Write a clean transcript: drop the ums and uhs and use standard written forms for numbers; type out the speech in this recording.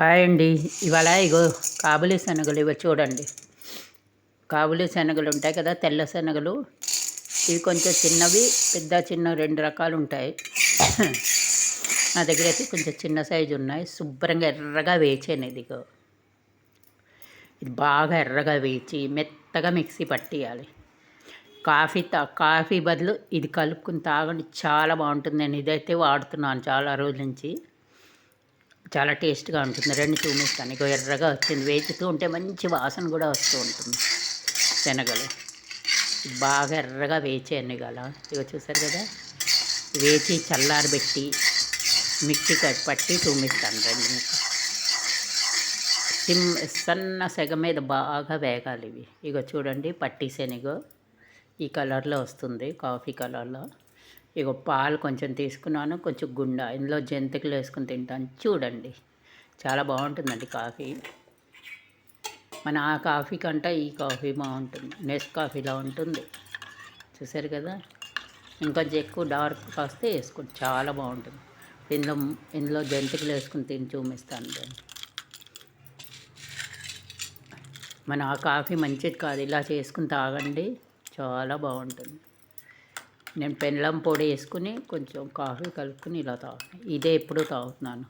Hi అండి. ఇవాళ ఇగో కాబూలి శనగలు ఇవి చూడండి. కాబూలి శనగలు ఉంటాయి కదా, తెల్ల శనగలు. ఇవి కొంచెం చిన్నవి, చిన్న 2 రకాలు ఉంటాయి. నా దగ్గర అయితే కొంచెం చిన్న సైజు ఉన్నాయి. శుభ్రంగా ఎర్రగా వేచాను. ఇదిగో ఇది బాగా ఎర్రగా వేచి మెత్తగా మిక్సీ పట్టియాలి. కాఫీ బదులు ఇది కలుపుకుని తాగండి, చాలా బాగుంటుంది. నేను ఇదైతే వాడుతున్నాను చాలా రోజుల నుంచి. చాలా టేస్ట్గా ఉంటుంది. చూపిస్తాను. ఇక ఎర్రగా వచ్చింది. వేచుతూ ఉంటే మంచి వాసన కూడా వస్తూ ఉంటుంది. శనగలు బాగా ఎర్రగా వేచేయండి. గల ఇక చూసారు కదా, వేచి చల్లారబెట్టి మిక్సీ పట్టి చూపిస్తాను. మీకు సన్న సెగ మీద బాగా వేగాలి ఇవి. ఇగో చూడండి, పట్టిసేనిగో ఈ కలర్లో వస్తుంది, కాఫీ కలర్లో. ఇగో పాలు కొంచెం తీసుకున్నాను, కొంచెం గుండా. ఇందులో జంతికలు వేసుకుని తింటాను. చూడండి, చాలా బాగుంటుందండి కాఫీ. మన ఆ కాఫీ కంటే ఈ కాఫీ బాగుంటుంది. నెస్కాఫీలా ఉంటుంది. చూసారు కదా, ఇంకొంచెం ఎక్కువ డార్క్ కాస్తే వేసుకోండి, చాలా బాగుంటుంది. ఇందులో జంతికలు వేసుకుని తిని చూపిస్తాను. మన ఆ కాఫీ మంచిది కాదు, ఇలా చేసుకుని తాగండి, చాలా బాగుంటుంది. నేను బెల్లం పొడి వేసుకుని కొంచెం కాఫీ కలుపుకుని ఇలా తాగుతాను. ఇదే ఎప్పుడూ తాగుతున్నాను.